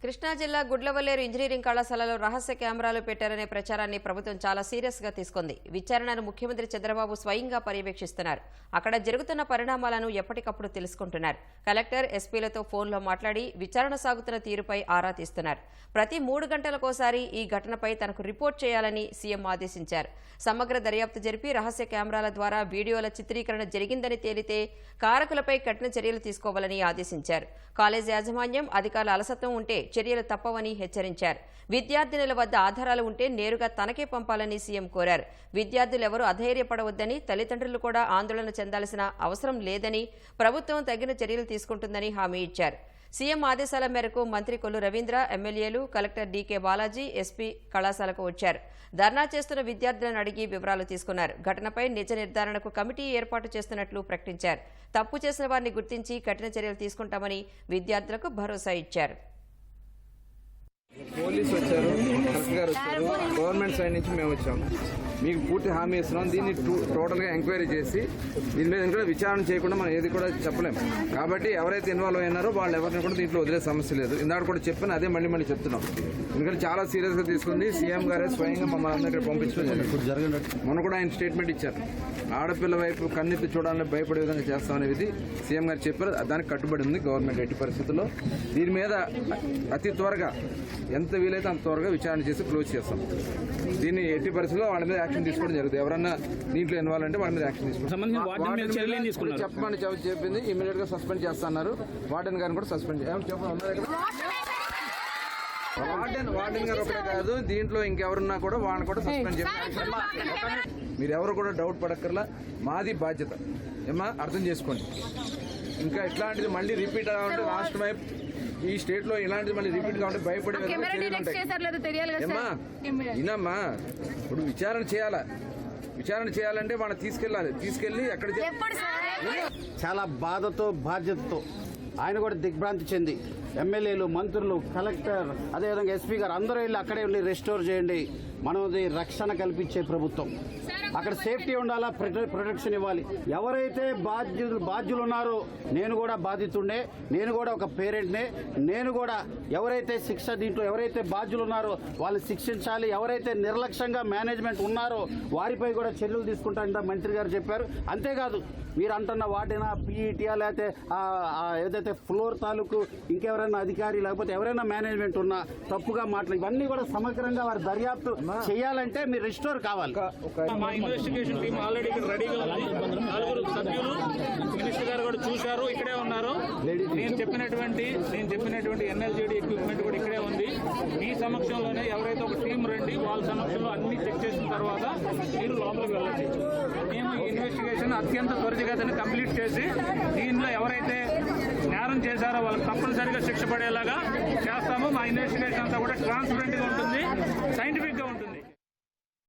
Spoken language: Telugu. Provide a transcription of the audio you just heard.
కృష్ణా జిల్లా గుడ్లవల్లేరు ఇంజనీరింగ్ కళాశాలలో రహస్య కెమెరాలు పెట్టారనే ప్రచారాన్ని ప్రభుత్వం చాలా సీరియస్ గా తీసుకుంది. విచారణను ముఖ్యమంత్రి చంద్రబాబు స్వయంగా పర్యవేక్షిస్తున్నారు. అక్కడ జరుగుతున్న పరిణామాలను ఎప్పటికప్పుడు తెలుసుకుంటున్నారు. కలెక్టర్, ఎస్పీలతో ఫోన్లో మాట్లాడి విచారణ సాగుతున్న తీరుపై ఆరా తీస్తున్నారు. ప్రతి 3 గంటలకోసారి ఈ ఘటనపై తనకు రిపోర్ట్ చేయాలని సీఎం ఆదేశించారు. సమగ్ర దర్యాప్తు జరిపి రహస్య కెమెరాల ద్వారా వీడియోల చిత్రీకరణ జరిగిందని తేలితే కారకులపై కఠిన చర్యలు తీసుకోవాలని ఆదేశించారు. కాలేజ్ యాజమాన్యం, అధికారుల అలసత్వం ఉంటే చర్యలు తప్పవని హెచ్చరించారు. విద్యార్థినుల వద్ద ఆధారాలు ఉంటే నేరుగా తనకే పంపాలని సీఎం కోరారు. విద్యార్థులెవరూ అధైర్యపడవద్దని, తల్లిదండ్రులు కూడా ఆందోళన చెందాల్సిన అవసరం లేదని, ప్రభుత్వం తగిన చర్యలు తీసుకుంటుందని హామీ ఇచ్చారు. సీఎం ఆదేశాల మేరకు మంత్రి కొల్లు రవీంద్ర, ఎమ్మెల్యేలు, కలెక్టర్ డీకే బాలాజీ, ఎస్పీ కళాశాలకు వచ్చారు. ధర్నా చేస్తున్న విద్యార్థులను అడిగి వివరాలు తీసుకున్నారు. ఘటనపై నిజ నిర్ధారణకు కమిటీ ఏర్పాటు చేస్తున్నట్లు ప్రకటించారు. తప్పు చేసిన వారిని గుర్తించి కఠిన చర్యలు తీసుకుంటామని విద్యార్థులకు భరోసా ఇచ్చారు. పోలీసు వచ్చారు, కలెక్టర్ గారు వచ్చారు, గవర్నమెంట్ సైడ్ నుంచి మేము వచ్చాము. మీకు పూర్తి హామీ ఇస్తున్నాం. దీన్ని టోటల్గా ఎంక్వైరీ చేసి దీని మీద కూడా విచారణ చేయకుండా మనం ఏది కూడా చెప్పలేము. కాబట్టి ఎవరైతే ఇన్వాల్వ్ అయినారో వాళ్ళు ఎవరిని కూడా దీంట్లో వదిలే సమస్య లేదు. ఇందాక కూడా చెప్పిన అదే మళ్ళీ చెప్తున్నాం. ఎందుకంటే చాలా సీరియస్గా తీసుకుంది. సీఎం గారే స్వయంగా మమ్మల్ని అందరికీ పంపించడం జరిగింది. మొన్న కూడా ఆయన స్టేట్మెంట్ ఇచ్చారు. ఆడపిల్ల వైపు కన్నెత్తి చూడాలని భయపడే విధంగా చేస్తామనేది సీఎం గారు చెప్పారు. దానికి కట్టుబడి ఉంది గవర్నమెంట్. ఎట్టి పరిస్థితుల్లో దీని మీద అతి త్వరగా ఎంత వీలైతే అంత త్వరగా విచారణ చేసి క్లోజ్ చేస్తాం. దీన్ని ఎట్టి పరిస్థితుల్లో వాళ్ళ మీద యాక్షన్ తీసుకోవడం జరుగుతుంది. ఎవరన్నా దీంట్లో ఇన్వాల్వ్ అంటే వాళ్ళ మీద యాక్షన్ తీసుకుంటాం. చెప్పమని చెప్పింది, ఇమీడియట్ గా సస్పెండ్ చేస్తున్నారు. వార్డెన్ గారిని కూడా సస్పెండ్ వార్డెన్ గారు ఒకటే కాదు, దీంట్లో ఇంకెవరున్నా కూడా వాళ్ళని కూడా సస్పెండ్ చేయాలి. మీరు ఎవరు కూడా డౌట్ పడక్కర్లా. మాది బాధ్యత ఏమా అర్థం చేసుకోండి. ఇంకా ఇట్లాంటిది మళ్ళీ రిపీట్ అవ్వాలంటే రాష్ట్రం వైపు ఈ స్టేట్ లో ఇలాంటిది మళ్ళీ రిపీట్ కావాలంటే భయపడే వినమ్మా. ఇప్పుడు విచారణ చేయాలంటే వాళ్ళని తీసుకెళ్లి అక్కడ చాలా బాధతో బాధ్యతతో ఆయన కూడా దిగ్భ్రాంతి చెంది ఎమ్మెల్యేలు, మంత్రులు, కలెక్టర్, అదేవిధంగా ఎస్పీ గారు అందరూ వెళ్ళి అక్కడే ఉండి రెస్టోర్ చేయండి. మనది రక్షణ కల్పించే ప్రభుత్వం. అక్కడ సేఫ్టీ ఉండాలా, ప్రొటెక్షన్ ఇవ్వాలి. ఎవరైతే బాధ్యులు ఉన్నారో, నేను కూడా బాధితుండే, నేను కూడా ఒక పేరెంట్నే, నేను కూడా ఎవరైతే దీంట్లో ఎవరైతే బాధ్యులు ఉన్నారో వాళ్ళు శిక్షించాలి. ఎవరైతే నిర్లక్ష్యంగా మేనేజ్మెంట్ ఉన్నారో వారిపై కూడా చర్యలు తీసుకుంటారని మంత్రి గారు చెప్పారు. అంతేకాదు మీరు అంటున్న వాటినా పీఈటీఆ లేకపోతే ఏదైతే ఫ్లోర్ తాలూకు ఇంకెవరైనా అధికారి లేకపోతే ఎవరైనా మేనేజ్మెంట్ ఉన్నా తప్పుగా మాట్లాడి ఇవన్నీ కూడా సమగ్రంగా వారి దర్యాప్తు చేయాలంటే మీరు రిస్టోర్ కావాలి. మా ఇన్వెస్టిగేషన్ టీం ఆల్రెడీ ఇక్కడ రెడీగా ఉంది. 4 సభ్యులు మినిస్టర్ గారు కూడా చూశారు, ఇక్కడే ఉన్నారు. నేను చెప్పినటువంటి ఎన్ఎల్జీడీ ఎక్విప్మెంట్ కూడా ఇక్కడే ఉంది. మీ సమక్షంలోనే ఎవరైతే ఒక టీం రండి, వాళ్ళ సమక్షంలో అన్ని చెక్ చేసిన తర్వాత మీరు లోపలికి వెళ్ళండి. మేము ఈ ఇన్వెస్టిగేషన్ అత్యంత త్వరితగతిని కంప్లీట్ చేసి దీనిలో ఎవరైతే నేరం చేశారో వాళ్ళకి తప్పనిసరిగా శిక్ష పడేలాగా చేస్తాము. మా ఇన్వెస్టిగేషన్ అంతా కూడా ట్రాన్స్పరెంట్ గా ఉంటుంది, సైంటిఫిక్ గా ఉంటుంది.